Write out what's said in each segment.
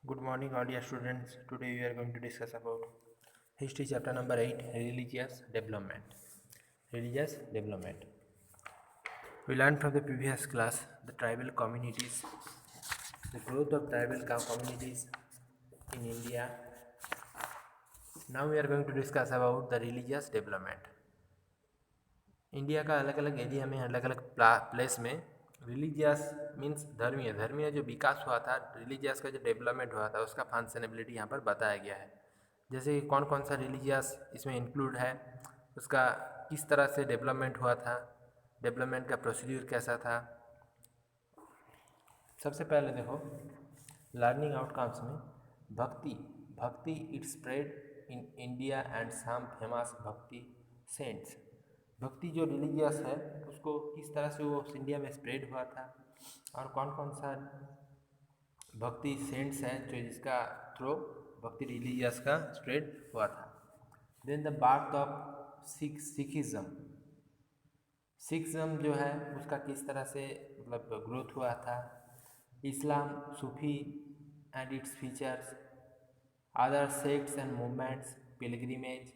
Good morning, all dear students. Today we are going to discuss about history chapter number 8, religious development. Religious development. We learned from the previous class the tribal communities, the growth of tribal communities in India. Now we are going to discuss about the religious development. India का अलग अलग area में अलग अलग place में religious means धर्मीय जो विकास हुआ था, रिलीजियस का जो डेवलपमेंट हुआ था उसका फंक्शनेबिलिटी यहाँ पर बताया गया है। जैसे कि कौन कौन सा रिलीजियस इसमें इंक्लूड है, उसका किस तरह से डेवलपमेंट हुआ था, डेवलपमेंट का प्रोसीड्यूर कैसा था। सबसे पहले देखो लर्निंग आउटकम्स में bhakti it spread in India and some famous bhakti saints. Bhakti जो रिलीजियस है उसको किस तरह से वो इंडिया में स्प्रेड हुआ था और कौन कौन सा भक्ति सेंट्स हैं जो जिसका थ्रू भक्ति रिलीजियस का स्प्रेड हुआ था। Then the birth of Sikhism जो है उसका किस तरह से मतलब ग्रोथ हुआ था। Islam, Sufi and its features, other sects and movements, pilgrimage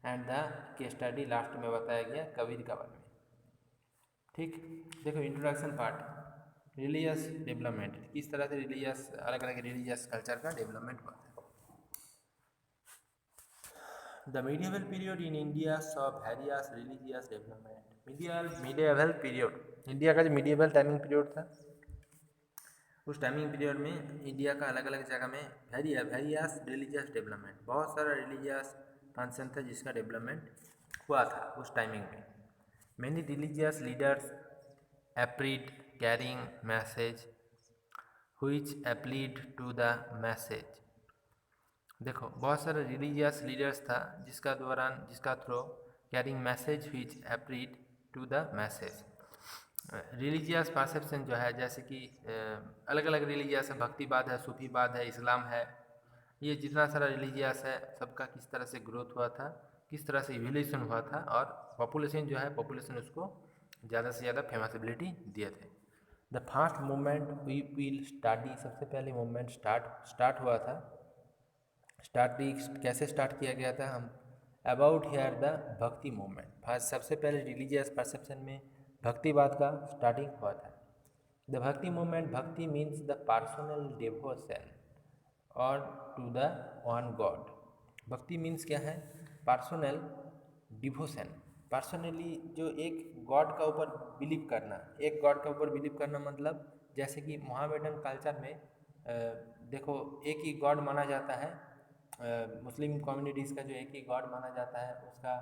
and the case study last में बताया गया कबीर का बारे में। ठीक, देखो इंट्रोडक्शन पार्ट रिलीजियस डेवलपमेंट, किस तरह से रिलीजियस अलग अलग रिलीजियस कल्चर का डेवलपमेंट हुआ था। The medieval period in India saw various religious development. Medieval period, India का जो मीडिएवल टाइमिंग पीरियड था उस टाइमिंग पीरियड में इंडिया का अलग अलग जगह में वेरियस रिलीजियस डेवलपमेंट, बहुत सारा रिलीजियस फंक्शन था जिसका डेवलपमेंट हुआ था उस टाइमिंग में। Many religious leaders appeared carrying message which appealed to the message। देखो बहुत सारे रिलीजियस लीडर्स था जिसका through carrying message which appealed to the message। Religious perception जो है जैसे कि अलग अलग रिलीजियस है, भक्तिवाद है, सूफीवाद है, इस्लाम है, ये जितना सारा रिलीजियस है सबका किस तरह से ग्रोथ हुआ था, किस तरह से इवोल्यूशन हुआ था और पॉपुलेशन उसको ज़्यादा से ज़्यादा फेमसिबिलिटी दिए थे। The first movement we will study, सबसे पहले मूवमेंट स्टार्ट हुआ था। कैसे स्टार्ट किया गया था हम अबाउट हेयर द भक्ति मूवमेंट। फर्स्ट सबसे पहले रिलीजियस परसेप्शन में भक्तिवाद का स्टार्टिंग हुआ था। द भक्ति मूवमेंट, भक्ति मीन्स द पर्सनल डिवोशन और टू द वन गॉड। भक्ति मीन्स क्या है, पर्सनल डिवोशन, पर्सनली जो एक गॉड का ऊपर बिलीव करना। एक गॉड का ऊपर बिलीव करना मतलब जैसे कि मोहम्मदन कल्चर में देखो एक ही गॉड माना जाता है। मुस्लिम कम्युनिटीज़ का जो एक ही गॉड माना जाता है उसका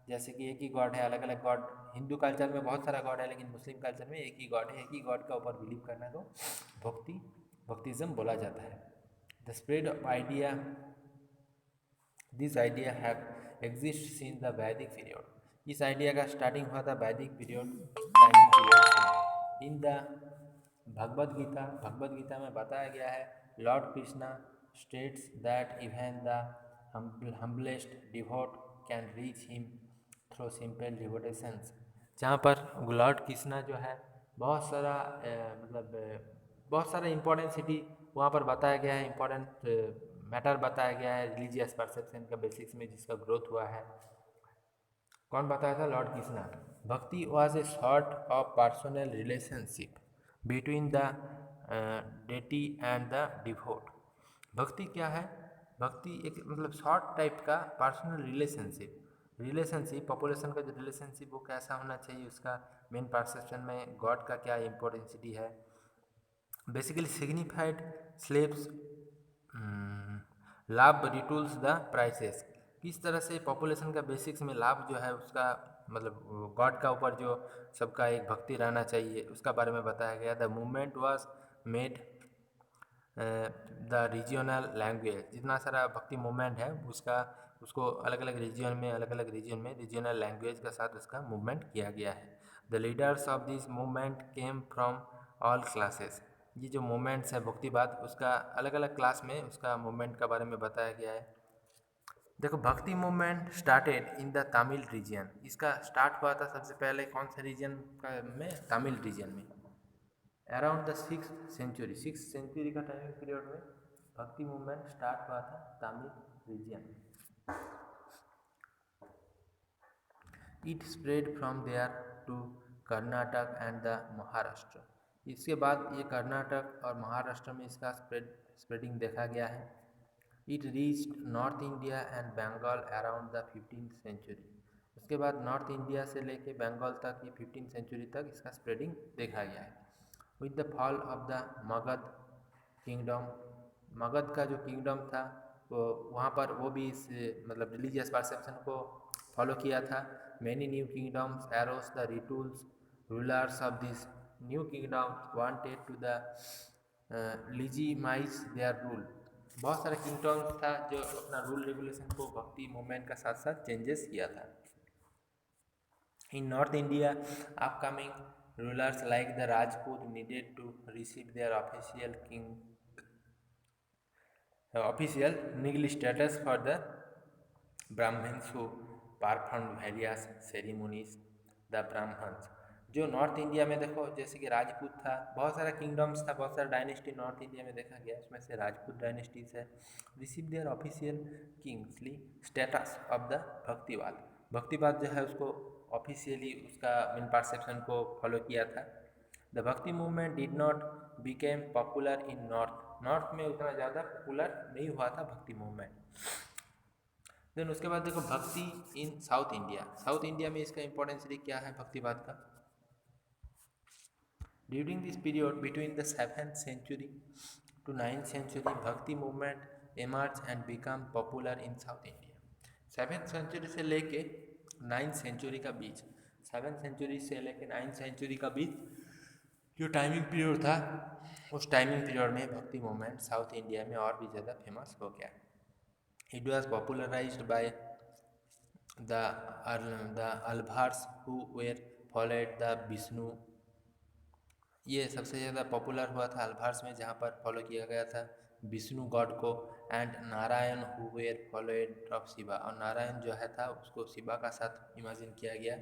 जैसे कि एक ही गॉड है, अलग अलग गॉड, हिंदू कल्चर में बहुत सारा गॉड है लेकिन मुस्लिम कल्चर में एक ही गॉड है, एक ही गॉड का ऊपर बिलीव करना को भक्तिज्म बोला जाता है। The spread of idea, this idea have exist since the वैदिक पीरियड। इस आइडिया का स्टार्टिंग हुआ था वैदिक पीरियड टाइमिंग पीरियड से। इन द भगवद गीता में बताया गया है Lord Krishna states that even the humblest devote can reach him through simple devotions। जहाँ पर लॉर्ड कृष्णा जो है बहुत सारा बहुत सारा इम्पोर्टेंट सिटी वहाँ पर बताया गया है, इम्पोर्टेंट मैटर बताया गया है रिलीजियस परसेप्शन का बेसिक्स में जिसका ग्रोथ हुआ है। कौन बताया था, लॉर्ड कृष्णा। भक्ति was a sort of personal relationship between the deity and the devote. भक्ति क्या है, भक्ति एक मतलब शॉर्ट टाइप का पर्सनल रिलेशनशिप पॉपुलेशन का जो रिलेशनशिप वो कैसा होना चाहिए, उसका मेन परसेप्शन में गॉड का क्या इम्पोर्टेंसिटी है। बेसिकली सिग्निफाइड स्लेव्स लाभ रिटूल्स द प्राइसेस। किस तरह से पॉपुलेशन का बेसिक्स में लाभ जो है उसका मतलब गॉड का ऊपर जो सबका एक भक्ति रहना चाहिए उसका बारे में बताया गया। The movement was made the regional language, जितना सारा भक्ति मूवमेंट है उसको अलग अलग रीजन में रीजनल लैंग्वेज के साथ उसका मूवमेंट किया गया है। The leaders of this movement came from all classes. ये जो मूवमेंट्स है भक्तिवाद उसका अलग अलग क्लास में उसका मूवमेंट के बारे में बताया गया है। देखो bhakti movement started in the Tamil region, इसका स्टार्ट हुआ था सबसे पहले कौन से रीजन में, तमिल रीजन में। अराउंड द 6th century का टाइमिंग पीरियड में भक्ति मूवमेंट स्टार्ट हुआ था Tamil region. It spread from there to Karnataka and the Maharashtra. इसके बाद ये कर्नाटक और महाराष्ट्र में इसका स्प्रेडिंग देखा गया है। It reached north India and Bengal around the 15th century. उसके बाद नॉर्थ इंडिया से लेके बंगाल तक ये 15th सेंचुरी तक इसका स्प्रेडिंग देखा गया है। With the fall of the Magadh kingdom, Magadh का जो किंगडम था वो वहाँ पर वो भी इस मतलब रिलीजियस परसेप्शन को फॉलो किया था। Many new kingdoms arose the rituals rulers of this new kingdoms wanted to the legitimize their rule. बहुत सारे किंगडम्स था जो अपना रूल रेगुलेशन को भक्ति मूवमेंट का साथ साथ चेंजेस किया था। In north India upcoming rulers like the Rajput needed to receive their official legal status for the Brahmins who perform various ceremonies. The Brahmins जो नॉर्थ इंडिया में देखो जैसे कि राजपूत था, बहुत सारा किंगडम्स था, बहुत सारा डायनेस्टी नॉर्थ इंडिया में देखा गया, उसमें से राजपूत डायनेस्टीज है। Receive their official kingly status of the Bhaktivad. भक्तिवाद जो है उसको ऑफिशियली उसका मेन परसेप्शन को फॉलो किया था। द भक्ति movement did not became popular in north. North में उतना ज़्यादा पॉपुलर नहीं हुआ था भक्ति मूवमेंट। देन उसके बाद देखो भक्ति इन साउथ इंडिया। साउथ इंडिया में इसका इंपॉर्टेंस क्या है भक्तिवाद का। During this period between the 7th century to 9th century, Bhakti movement emerged and became popular in South India. 7th century से लेके 9th century का बीच, 7th century से लेके 9th century का बीच जो टाइमिंग पीरियड था, उस टाइमिंग पीरियड में भक्ति मूवमेंट साउथ इंडिया में और भी ज़्यादा फेमस हो गया। It was popularized by the Alvars who were followed the Vishnu। ये सबसे ज़्यादा पॉपुलर हुआ था अल्भार्स में, जहाँ पर फॉलो किया गया था विष्णु गॉड को। And Narayan who were followed of Shiva, और नारायण जो है था उसको शिवा का साथ इमेजिन किया गया।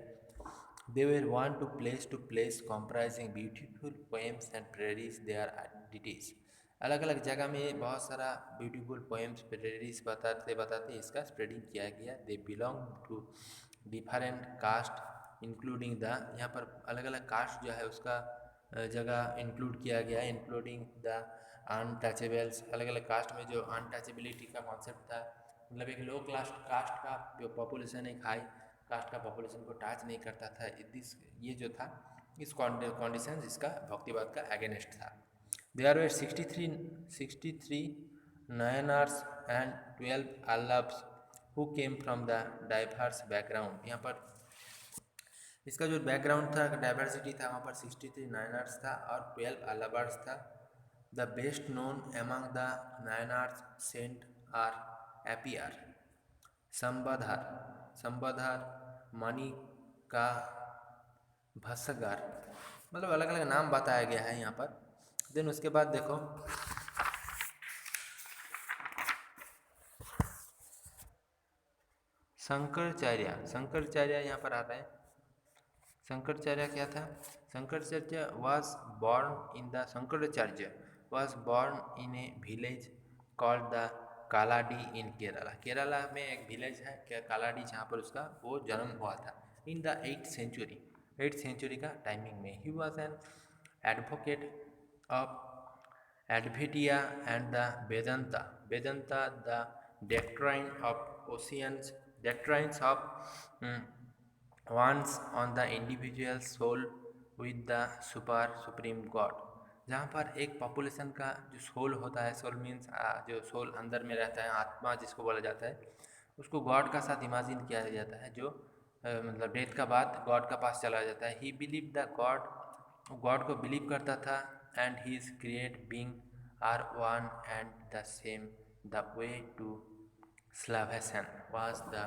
They were one to place comprising beautiful poems and prayers their identities. अलग अलग जगह में बहुत सारा ब्यूटीफुल पोएम्स प्रेयरीज बताते बताते इसका स्प्रेडिंग किया गया। They belong to different caste including the, यहाँ पर अलग अलग कास्ट जो है उसका जगह इंक्लूड किया गया है, इंक्लूडिंग द अनटचेबल्स। अलग अलग कास्ट में जो अनटचेबिलिटी का कॉन्सेप्ट था, मतलब एक लो कास्ट का जो पॉपुलेशन एक हाई कास्ट का पॉपुलेशन को टच नहीं करता था, ये जो था इस कंडीशन इसका भक्तिवाद का अगेंस्ट था। There were 63 Nayanars and 12 Alvars who came from the diverse background. यहाँ पर इसका जो बैकग्राउंड था डाइवर्सिटी था, वहाँ पर 63 नायनार्स था और 12 अलाबार्स था। The best known among the Nayanars saint are Appar Sambandar Manikkavasagar, मतलब अलग अलग नाम बताया गया है यहाँ पर। देन उसके बाद देखो शंकराचार्य यहाँ पर आता है। शंकराचार्य क्या था? Shankaracharya was born in a village called the कालाडी इन केरला। केरला में एक विलेज है क्या कालाडी, जहाँ पर उसका वो जन्म हुआ था इन द 8th सेंचुरी का टाइमिंग में। He was an advocate of Advaita and the Vedanta the doctrines of one's on the individual soul with the supreme God। जहाँ पर एक पॉपुलेशन का जो सोल होता है, सोल मीन्स जो सोल अंदर में रहता है, आत्मा जिसको बोला जाता है, उसको गॉड का साथ इमेजिन किया जाता है, जो मतलब डेथ का बाद गॉड का पास चला जाता है। ही बिलीव द गॉड को बिलीव करता था and his create being are one and the same. The way to salvation was the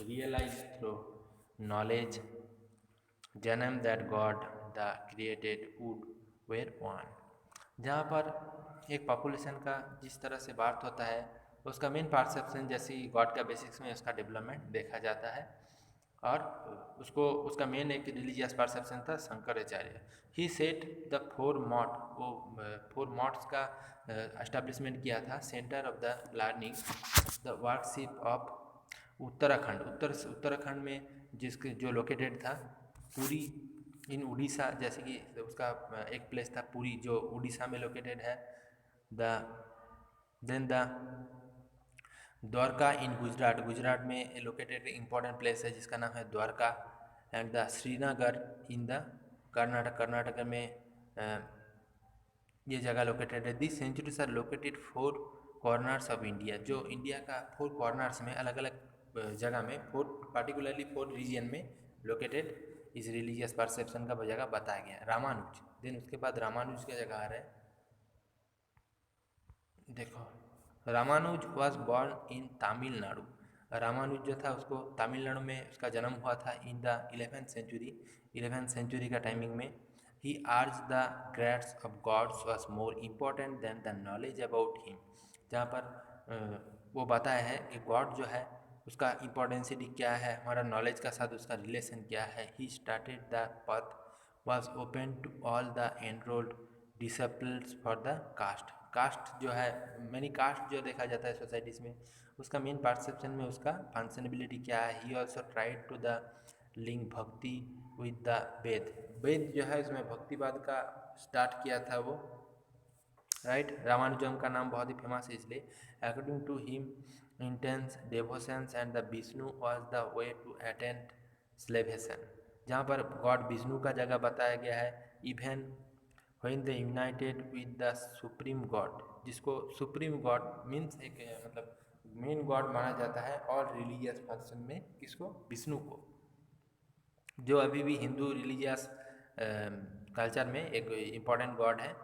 realized through knowledge जन्म that God the created would were one। जहाँ पर एक पॉपुलेशन का जिस तरह से बार्थ होता है उसका मेन परसेप्शन जैसे गॉड का बेसिक्स में उसका डेवलपमेंट देखा जाता है। और उसको उसका मेन एक रिलीजियस परसेप्शन था शंकराचार्य। ही सेट द फोर मॉट, वो फोर मॉट्स का एस्टेब्लिशमेंट किया था, centre of the learning the worship of Uttarakhand, Uttarakhand में जिसके जो लोकेटेड था पुरी इन उड़ीसा, जैसे कि उसका एक प्लेस था पुरी जो उड़ीसा में लोकेटेड है। The then the Dwarka in Gujarat, Gujarat में लोकेटेड इंपॉर्टेंट प्लेस है जिसका नाम है Dwarka. And the Srinagar in the Karnataka, Karnataka में ये जगह लोकेटेड है। This centuries are located four corners of India, जो इंडिया का फोर कॉर्नर्स में अलग अलग जगह में फोर पार्टिकुलरली फोर रीजन में लोकेटेड इस रिलीजियस परसेप्शन का जगह बताया गया है। रामानुज, देन उसके बाद रामानुज का जगह आ रहा है, देखो Ramanuja was born in Tamil Nadu. Ramanuja जो था उसको तमिलनाडु में उसका जन्म हुआ था in the 11th century, 11th century का टाइमिंग में। He argues the grace of gods was more important than the knowledge about him, जहाँ पर वो बताया है कि गॉड जो है उसका इम्पोर्टेंसिटी क्या है, हमारा नॉलेज का साथ उसका रिलेशन क्या है। He started the path was open to all the enrolled disciples for the caste. Caste जो है मैनी कास्ट जो देखा जाता है सोसाइटीज़ में, उसका मेन परसेप्शन में उसका फंक्शनेबिलिटी क्या है। He also tried to the link bhakti with the Veda, Veda जो है उसमें भक्तिवाद का स्टार्ट किया था वो, राइट। रामानुजम का नाम बहुत ही फेमस है इसलिए। According to him intense devotions and the Vishnu was the way to attend salvation, जहाँ पर गॉड विष्णु का जगह बताया गया है। Even when they united with the supreme God, जिसको सुप्रीम गॉड मीन्स एक मतलब मेन गॉड माना जाता है और रिलीजियस पर्सन में किसको, विष्णु को, जो अभी भी हिंदू रिलीजियस कल्चर में एक इम्पॉर्टेंट गॉड है।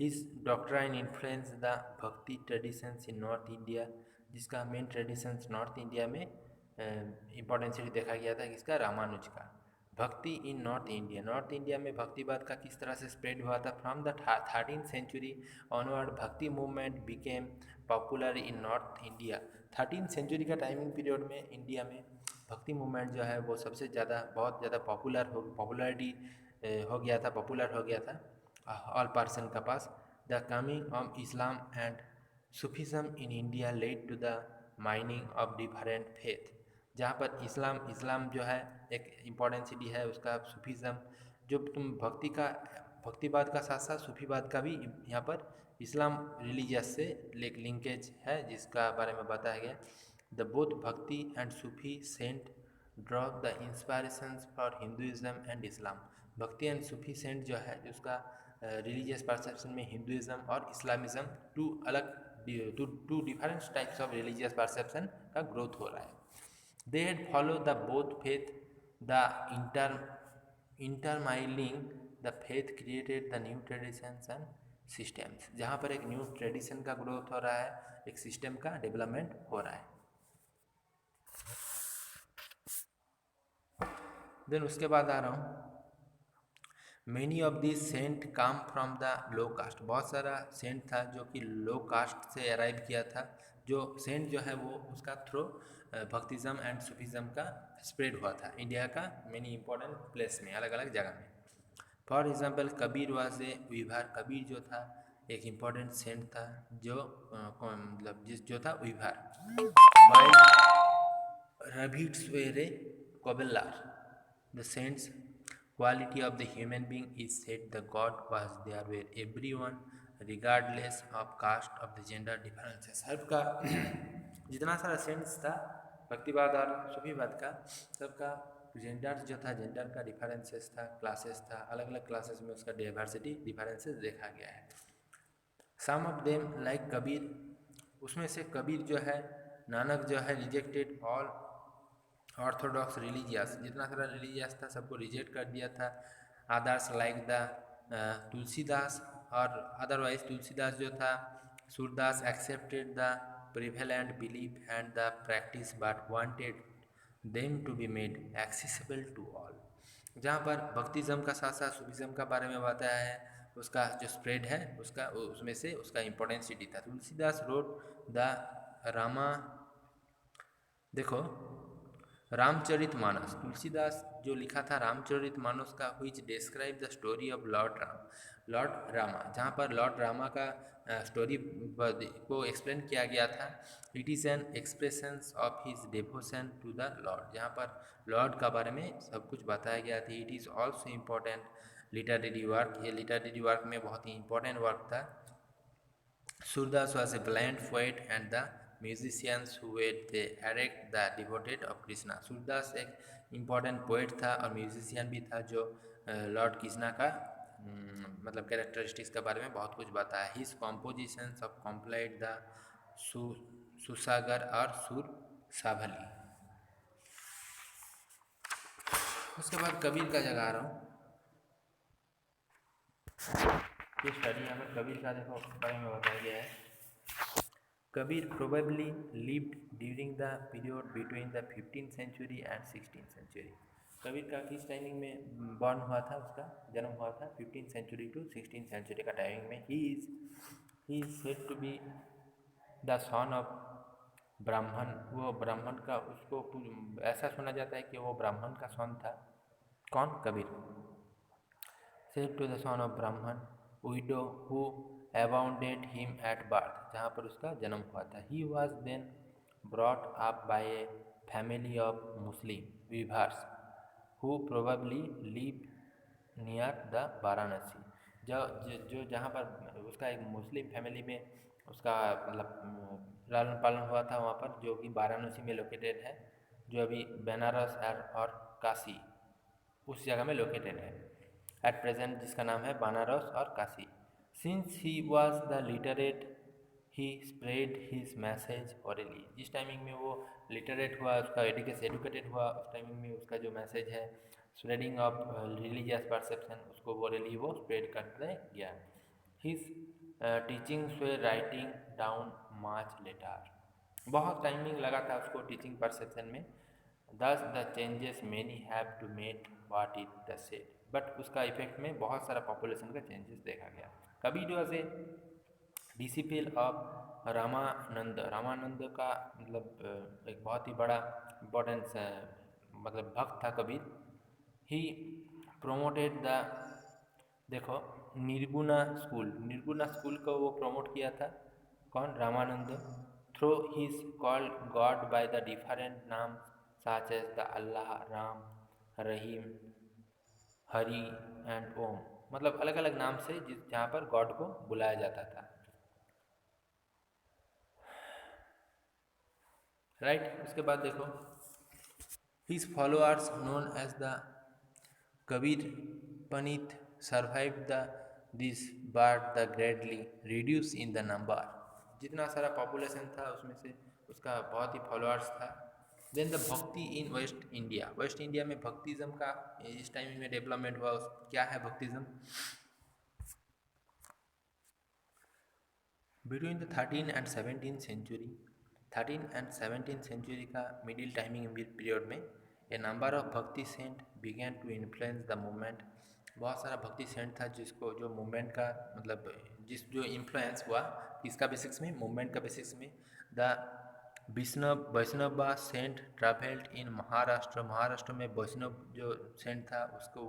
His doctrine influence the bhakti traditions in north India, जिसका मेन ट्रेडिशंस नॉर्थ इंडिया में इम्पोर्टेंसिटी देखा गया था किसका, रामानुज का। Bhakti in north India, north India में भक्तिवाद का किस तरह से स्प्रेड हुआ था। From the 13th century onward bhakti movement became popular in north India. 13th century का टाइमिंग पीरियड में इंडिया में भक्ति मूवमेंट जो है वो सबसे ज़्यादा बहुत ज़्यादा पॉपुलरिटी हो गया था, पॉपुलर हो गया था ऑल पर्सन का पास। The coming of Islam and Sufism in India led to the माइनिंग ऑफ डिफरेंट फेथ, जहाँ पर इस्लाम जो है एक इम्पॉर्टेंट सिटी है उसका, सूफिज़म जो तुम भक्तिवाद का साथ साथ सूफीवाद का भी यहाँ पर इस्लाम रिलीजियस से लिंकेज है जिसका बारे में बताया गया। The both bhakti and Sufi saint draw the inspirations for Hinduism and Islam. Bhakti and Sufi saint जो है उसका रिलीजियस परसेप्शन में हिंदुइज्म और Islamism two different types of religious perception का ग्रोथ हो रहा है। They had follow the both faith, the intermingling the faith created the new traditions and systems, जहाँ पर एक न्यू ट्रेडिशन का ग्रोथ हो रहा है, एक सिस्टम का डेवलपमेंट हो रहा है। देन उसके बाद आ रहा हूँ, मैनी ऑफ दिस सेंट काम फ्रॉम द लो कास्ट, बहुत सारा सेंट था जो कि लो कास्ट से अराइव किया था। जो सेंट जो है वो उसका थ्रू भक्तिज़म एंड सूफिज़म का स्प्रेड हुआ था इंडिया का मैनी इंपॉर्टेंट प्लेस में, अलग अलग जगह में। For example Kabir was a weaver, Kabir जो था एक इम्पॉर्टेंट सेंट था जो मतलब जो था Weaver. Rabbits were a cobbler. The saint's quality of the human being is said the God was there where everyone regardless of caste of the gender differences। सबका जितना सारा सेंट्स था भक्तिवाद और सूफीवाद का, सबका जेंडर जो था, जेंडर का डिफरेंसेस था, क्लासेस था, अलग अलग क्लासेस में उसका डाइवर्सिटी डिफरेंसेस देखा गया है। सम ऑफ देम लाइक कबीर, उसमें से कबीर जो है, नानक जो है, रिजेक्टेड ऑल ऑर्थोडॉक्स रिलीजियस, जितना सारा रिलीजियस था सबको रिजेक्ट कर दिया था। अदर्स लाइक द तुलसीदास, और अदरवाइज तुलसीदास जो था, Surdas accepted the prevalent belief and the practice but wanted them to be made accessible to all, जहाँ पर भक्तिज़म का साथ साथ सूफिज़म का बारे में बताया है, उसका जो स्प्रेड है उसका उसमें से उसका इम्पोर्टेंसिटी था। तुलसीदास रोड द रामा, देखो रामचरितमानस, तुलसीदास जो लिखा था रामचरितमानस का, which describe the story of Lord Rama, जहाँ पर लॉर्ड रामा का स्टोरी को एक्सप्लेन किया गया था। It is an expressions of his devotion to the lord, जहाँ पर लॉर्ड का बारे में सब कुछ बताया गया था। It is also important literary work, ये लिटरेरी वर्क में बहुत ही इम्पोर्टेंट वर्क था। Surdas was a blind poet and the musicians who were the erect the devoted of Krishna. Surdas एक इम्पॉर्टेंट पोइट था और म्यूजिशियन भी था जो लॉर्ड कृष्णा का मतलब कैरेक्टरिस्टिक्स के बारे में बहुत कुछ बताया। हिज कॉम्पोजिशंस ऑफ कॉम्प्लाइड द सुसागर और सुर सावली। उसके बाद कबीर का जगह आ रहा हूँ। ये स्टडी यहाँ पर कबीर का देखो बारे में बताया गया है। Kabir probably lived during the period between the 15th century and 16th century. Kabir का किस टाइमिंग में बॉर्न हुआ था, उसका जन्म हुआ था 15th century to 16th century का टाइमिंग में। He is said to be the son of Brahmin, वो ब्राह्मण का, उसको ऐसा सुना जाता है कि वो ब्राह्मण का सन था। कौन? Kabir. Said to the son of Brahmin widow who abounded him at birth, जहाँ पर उसका जन्म हुआ था। He was then brought up by a family of Muslim weavers who probably live near the Varanasi, जो जहाँ पर उसका एक मुस्लिम फैमिली में उसका मतलब लालन पालन हुआ था वहाँ पर, जो कि वाराणसी में लोकेटेड है, जो अभी बनारस और काशी उस जगह में लोकेटेड है एट प्रेजेंट, जिसका नाम है बनारस और Kashi. Since he was the literate he spread his message orally, जिस टाइमिंग में वो लिटरेट हुआ, उसका एजुकेटेड हुआ, उस टाइमिंग में उसका जो मैसेज है स्प्रेडिंग ऑफ रिलीजियस परसेप्शन, उसको ओरली वो स्प्रेड करते गया। His teachings they writing down much later, बहुत टाइमिंग लगा था उसको टीचिंग परसेप्शन में। Thus the changes many have to made what it the said, but उसका इफेक्ट में बहुत सारा पॉपुलेशन का चेंजेस देखा गया। Kabir was a disciple of Ramanand, Ramanand का मतलब एक बहुत ही बड़ा इम्पोर्टेंस मतलब भक्त था कबीर। ही प्रोमोटेड द, देखो निर्गुणा स्कूल को वो प्रमोट किया था। कौन? Ramanand. Through his called God by the different नाम such as the Allah, Ram, Rahim, Hari and Om, मतलब अलग अलग नाम से जहाँ पर गॉड को बुलाया जाता था। राइट। उसके बाद देखो his followers known as the Kabir pandit survive the this but the greatly reduce in the number, जितना सारा पॉपुलेशन था उसमें से उसका बहुत ही फॉलोअर्स था। Then the bhakti in west India, west India में भक्तिज्म का इस टाइम में डेवलपमेंट हुआ। क्या है bhaktism? Between the 13 and 17 century, 13 and 17 century का मिडिल टाइमिंग पीरियड में a number of bhakti saint began to influence the movement, बहुत सारा भक्ति सेंट था जिसको जो मूवमेंट का मतलब जो इन्फ्लुएंस हुआ किसका बेसिक्स में? मूवमेंट का बेसिक्स में। The Vaishnav saint travelled in Maharashtra, Maharashtra में वैष्णव जो सेंट था उसको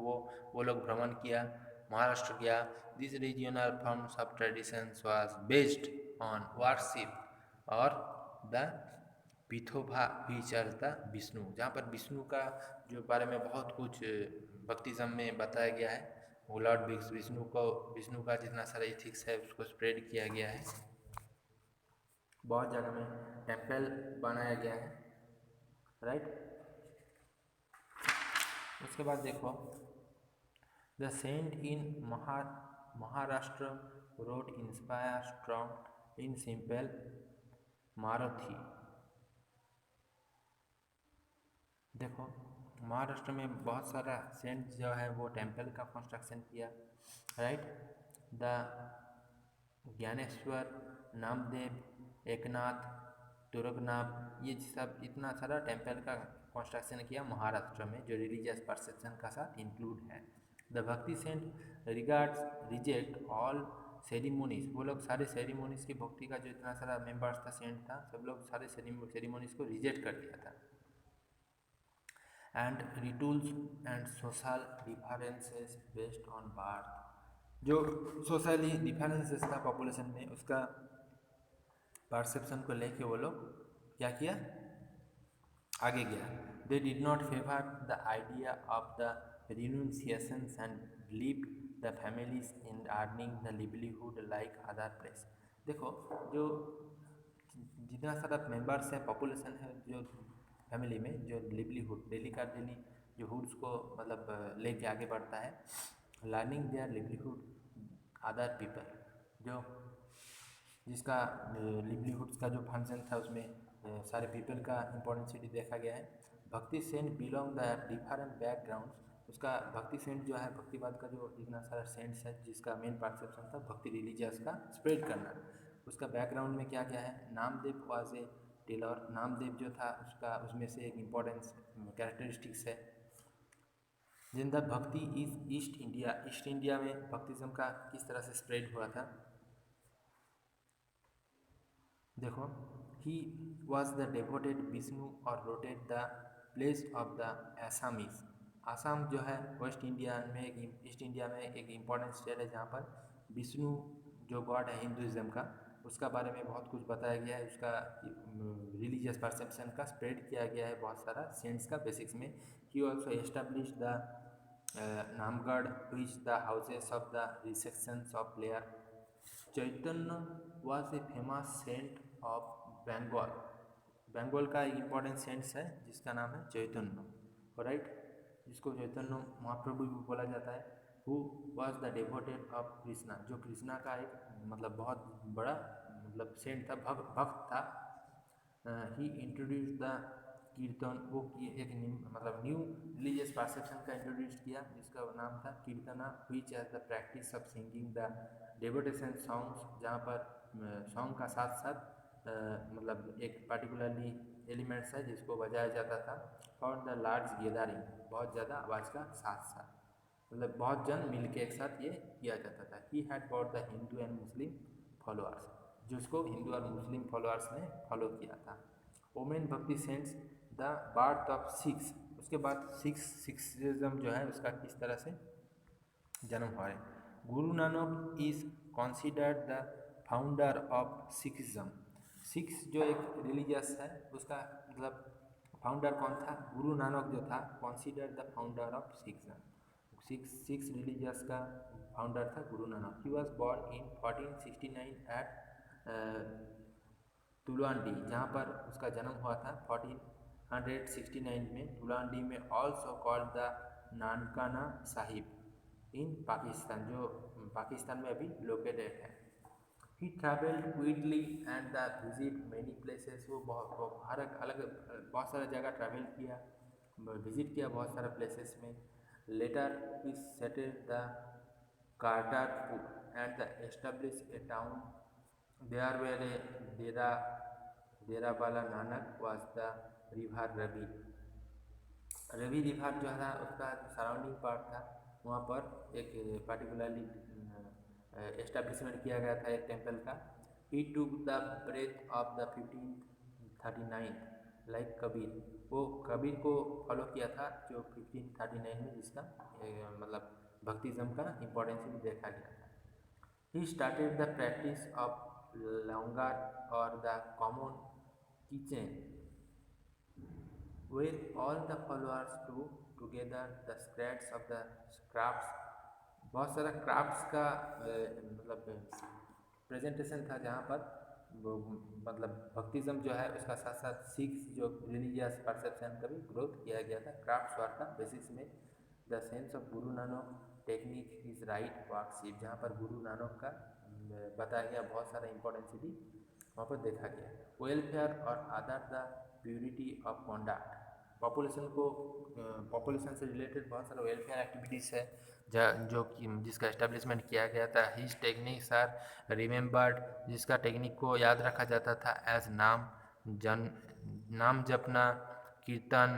वो लोग भ्रमण किया, महाराष्ट्र गया। This regional forms of traditions was based on worship और the Vithoba feature the Vishnu, जहाँ पर विष्णु का जो बारे में बहुत कुछ भक्तिज्म में बताया गया है। वो लॉर्ड विष्णु का जितना सारा इथिक्स है उसको स्प्रेड किया गया है। बहुत जगह में टेम्पल बनाया गया है। राइट। उसके बाद देखो the saint in Maharashtra road inspire strong in simple Maruti, देखो महाराष्ट्र में बहुत सारा सेंट जो है वो टेम्पल का कंस्ट्रक्शन किया। राइट। द ज्ञानेश्वर, नामदेव, एकनाथ, तुरगनाथ, ये सब इतना सारा टेम्पल का कंस्ट्रक्शन किया महाराष्ट्र में, जो रिलीजियस परसेप्शन का साथ इंक्लूड है। द भक्ति सेंट रिजेक्ट ऑल सेरिमोनीज, वो लोग सारे सेरिमोनीज की भक्ति का जो इतना सारा मेंबर्स था, सेंट था, सब लोग सारे सेरिमोनीज को रिजेक्ट कर दिया था। And rituals and social differences based on birth. जो सोशली डिफरेंसेस था पॉपुलेशन में, उसका परसेप्शन को लेके वो लोग क्या किया, आगे गया। They did not favour the idea of the renunciations and leave the families in earning the livelihood like other place. देखो, जो जितना सारा मेंबर्स है, पॉपुलेशन है जो फैमिली में, जो लिवलीहुड डेली का डेली जो हुड्स को मतलब लेके आगे बढ़ता है, learning their livelihood other people, जो जिसका लिवलीहुड्स का जो फंक्शन था उसमें सारे पीपल का इम्पोर्टेंसिटी देखा गया है। Bhakti saint belong the different background. उसका भक्ति सेंट जो है, भक्तिवाद का जो जितना सारा सेंट्स है, जिसका मेन परसेप्शन था भक्ति रिलीजियस का स्प्रेड करना, उसका बैकग्राउंड में क्या क्या है। Namdev was a tailor. Namdev जो था उसका उसमें से एक इम्पोर्टेंस कैरेक्टरिस्टिक्स है। जिन the bhakti is east India. East India में भक्तिज्म का किस तरह से स्प्रेड हुआ था, देखो। He was the devoted Vishnu और wrote the place of the Assamese. Assam जो है वेस्ट इंडिया में एक, ईस्ट इंडिया में एक इम्पॉर्टेंट स्टेट है जहाँ पर विष्णु जो गॉड है हिंदुज़म का, उसका बारे में बहुत कुछ बताया गया है। उसका रिलीजियस परसेप्शन का स्प्रेड किया गया है बहुत सारा सेंट्स का बेसिक्स में। ही ऑल्सो एस्टेब्लिश द नामगढ़ which the houses of the receptions of prayer. Chaitanya was a famous saint of Bengal. Bengal का एक इम्पॉर्टेंट सेंट्स है जिसका नाम है चैतन्य, राइट, जिसको चैतन्य महाप्रभु भी बोला जाता है। Who was the devoted of Krishna, जो कृष्णा का एक मतलब बहुत बड़ा मतलब सेंट था, भक्त था। ही इंट्रोड्यूस द कीर्तन, वो एक मतलब न्यू रिलीजियस परसेप्शन का इंट्रोड्यूस किया जिसका नाम था kirtana, which is the practice of singing the devotion songs, जहाँ पर सॉन्ग का साथ साथ मतलब एक पार्टिकुलरली एलिमेंट्स है जिसको बजाया जाता था। फॉर द लार्ज गैदरिंग, बहुत ज़्यादा आवाज़ का साथ साथ, मतलब बहुत जन मिल के एक साथ ये किया जाता था। He had bought the Hindu and Muslim followers, जिसको हिंदू और मुस्लिम फॉलोअर्स ने फॉलो किया था। Among bhakti saints the birth of Sikhs. उसके बाद सिक्सिज्म जो है उसका किस तरह से जन्म हुआ है। Guru Nanak is considered the founder of Sikhism. Six जो एक रिलीजियस है उसका मतलब फाउंडर कौन था, गुरु नानक जो था, consider the founder of Sikhism. Sikhs religious का फाउंडर था Guru Nanak. He was born in 1469 at Talwandi, जहाँ पर उसका जन्म हुआ था 1469 में तुलांडी में, also called the Nankana Sahib in Pakistan, जो पाकिस्तान में अभी लोकेटेड है। He travelled quickly and the visit many places. वो बहुत हर अलग बहुत सारा जगह ट्रैवल किया, विजिट किया बहुत सारा प्लेसेस में। Later he settled the Kartarpur and the establish a town there where a Derawala Nanak was the river Ravi. Ravi river जो था उसका सराउंडिंग पार्ट था, वहाँ पर एक पार्टिकुलरली एस्टेब्लिशमेंट किया गया था एक टेम्पल का। He took the breath of the 1539 like Kabir. वो कबीर को फॉलो किया था जो 1539 में, जिसका मतलब भक्तिज्म का इम्पोर्टेंस भी देखा गया था। He started the practice of langar और the common kitchen with all the followers to together the scraps of the crafts। बहुत सारा क्राफ्ट्स का मतलब प्रेजेंटेशन था जहाँ पर मतलब भक्तिज्म जो है उसका साथ साथ सिक्स जो रिलीजियस परसेप्शन का भी ग्रोथ किया गया था क्राफ्ट्स वर्क का बेसिस में। The sense of Guru Nanak technique is right worship, जहाँ पर गुरु नानक का बताया गया बहुत सारा इम्पोर्टेंसिटी वहाँ पर देखा गया। वेलफेयर और other the purity of conduct. Population से रिलेटेड बहुत सारा वेलफेयर एक्टिविटीज़ है जो कि जिसका एस्टेब्लिशमेंट किया गया था। हिज टेक्निक्स आर रिमेम्बर्ड, जिसका टेक्निक को याद रखा जाता था एज नाम जपना, कीर्तन,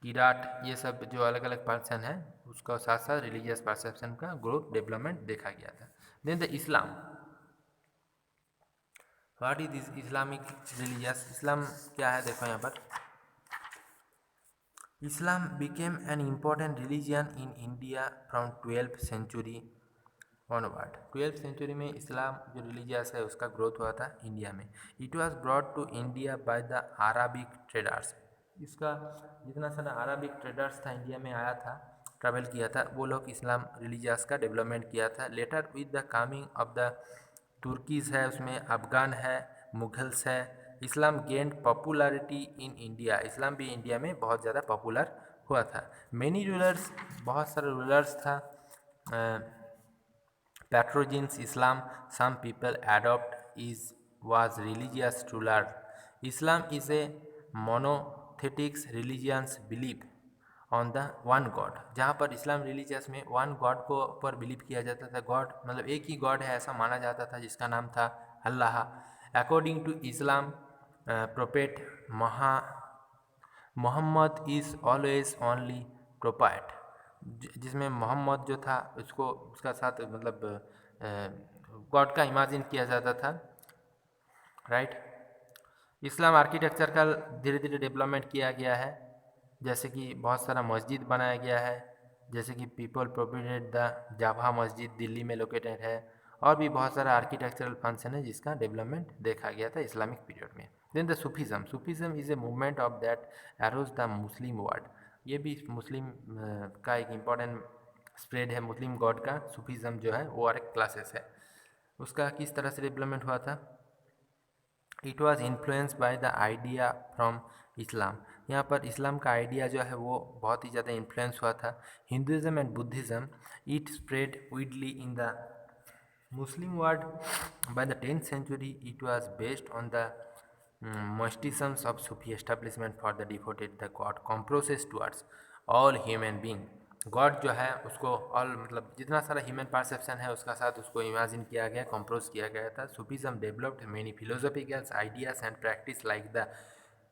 किराट, ये सब जो अलग अलग पर्सन है उसका साथ साथ रिलीजियस परसेप्शन का ग्रोथ डेवलपमेंट देखा गया था। Then the Islam. What is this Islamic religious? Islam क्या है देखो यहाँ पर। Islam became an important religion in India from 12th century onward. 12th century में इस्लाम जो रिलीजियस है उसका ग्रोथ हुआ था इंडिया में. It was brought to India by the Arabic traders. इसका जितना सारा अरबिक ट्रेडर्स था इंडिया में आया था, ट्रैवल किया था, वो लोग इस्लाम रिलीजियस का डेवलपमेंट किया था. Later with the coming of the Turks है, उसमें अफगान है, मुगल्स है, Islam gained popularity in India. Islam भी इंडिया में बहुत ज़्यादा पॉपुलर हुआ था. मेनी रूलर्स, बहुत सारे रूलर्स था. Patrons Islam, some people adopt is was religious to learn. Islam is a monotheistic religions belief on the one God. जहाँ पर इस्लाम रिलीजियस में वन गॉड को पर बिलीव किया जाता था. गॉड मतलब एक ही गॉड है ऐसा माना जाता था, जिसका नाम था Allah. According to Islam prophet Mohammad is always only prophet. जिसमें मोहम्मद जो था उसको उसका साथ मतलब गॉड का इमेजिन किया जाता था, राइट. इस्लाम आर्किटेक्चर का धीरे धीरे डेवलपमेंट किया गया है, जैसे कि बहुत सारा मस्जिद बनाया गया है, जैसे कि पीपल प्रोविडेड द जाभा मस्जिद दिल्ली में लोकेटेड है, और भी बहुत सारा आर्किटेक्चरल फंक्शन है जिसका डेवलपमेंट देखा गया था इस्लामिक पीरियड में. Then the Sufism. Sufism is a movement of that arose the Muslim world. ये भी मुस्लिम का एक इम्पॉर्टेंट स्प्रेड है. मुस्लिम गॉड का सूफीज़म जो है वो और एक क्लासेस है. उसका किस तरह से डेवलपमेंट हुआ था? It was influence by the idea from Islam. यहाँ पर इस्लाम का आइडिया जो है वो बहुत ही ज़्यादा इन्फ्लुएंस हुआ था. Hinduism and Buddhism it spread Vidly in the Muslim world. By the 10th century it was based on the mysticisms of Sufi establishment for the devoted the God compresses towards all human being. God जो है उसको all मतलब जितना सारा human perception है उसका साथ उसको इमेजिन किया गया, कंप्रोज किया गया था. Sufism developed many philosophical ideas and practice like the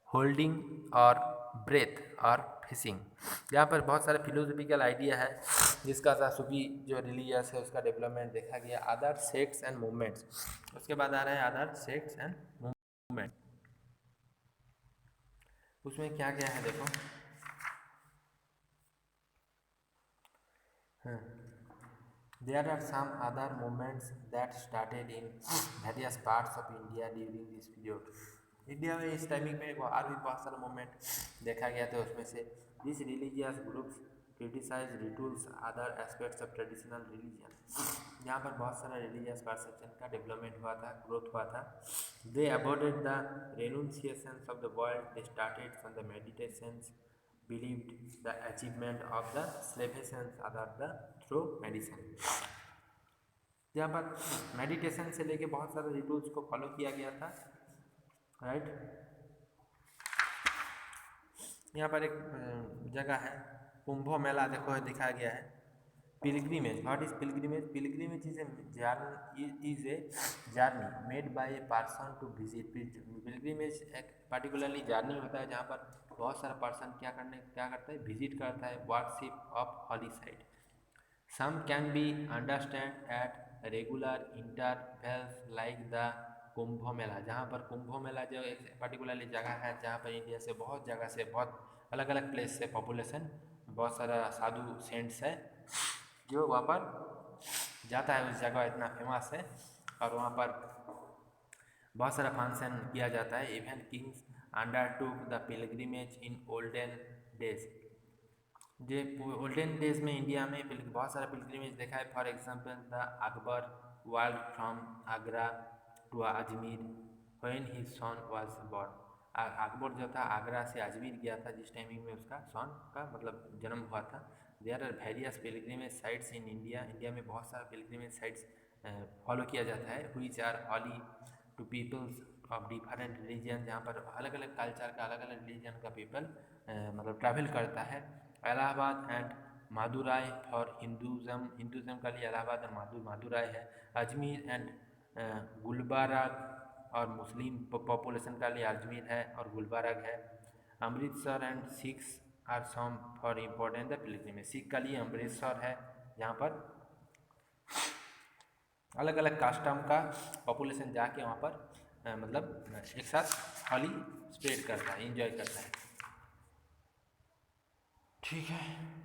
holding और ब्रेथ और फिशिंग. यहाँ पर बहुत सारे फिलोसॉफिकल आइडिया है जिसका साथ सूफी जो रिलीजियस है उसका डेवलपमेंट देखा गया. Other sects and movements. उसके बाद आ रहा है अदर सेक्ट्स एंड मूवमेंट. उसमें क्या क्या है देखो. There are some other movements that started in various parts of India during this period. India में इस टाइमिंग में और भी बहुत सारा मूवमेंट देखा गया था. उसमें से this religious groups criticise rituals other aspects of traditional religion. यहाँ पर बहुत सारा रिलीजियस परसेप्शन का डेवलपमेंट हुआ था, ग्रोथ हुआ था. दे अबॉर्डेड the renunciations of the world. They started from the meditations believed the achievement of the salvations other the through medicine. यहाँ पर मेडिटेशन से लेके बहुत सारे रिटूल्स को फॉलो किया गया था, राइट. यहाँ पर एक जगह है कुंभ मेला, देखो दिखाया गया है. Pilgrimage. What is pilgrimage? Pilgrimage is a journey made by a person to visit. Pilgrimage एक पर्टिकुलरली जर्नी होता है जहाँ पर बहुत सारा पर्सन क्या करता है, विजिट करता है worship of holy site. Some can be understand at regular intervals like the Kumbh Mela. जहाँ पर कुंभ मेला जो एक पर्टिकुलरली जगह है जहाँ पर इंडिया से बहुत जगह से बहुत अलग अलग प्लेस से पॉपुलेशन बहुत सारा साधु सेंट्स है जो वहाँ पर जाता है. उस जगह इतना फेमस है और वहाँ पर बहुत सारा फंक्शन किया जाता है. Even kings undertook the pilgrimage in olden days. जो ओल्डन डेज में इंडिया में बहुत सारा पिलग्रिमेज देखा है. For example the Akbar walked from Agra to Ajmer when his son was born. Akbar जो था आगरा से अजमेर गया था जिस टाइमिंग में उसका सन का मतलब जन्म हुआ था. There are various pilgrimage sites in India. India में बहुत सारा पिलग्रिमेज साइट्स फॉलो किया जाता है which are holy to peoples of different religion. जहाँ पर अलग अलग कल्चर का अलग अलग रिलीजन का पीपल मतलब ट्रैवल करता है. इलाहाबाद एंड मादुराई फॉर हिंदुज़म का लिए इलाहाबाद और मादुराई है. अजमेर एंड गुलबर्गा और मुस्लिम पॉपुलेशन का लिए अजमेर है और गुलबर्गा है. Amritsar and Sikhs are some for important the pilgrimage. Sikh का लिए अमृतसर है जहाँ पर अलग अलग कास्टम का पॉपुलेशन जाके वहाँ पर मतलब एक साथ हॉली स्प्रेड करता है, इंजॉय करता है. ठीक है।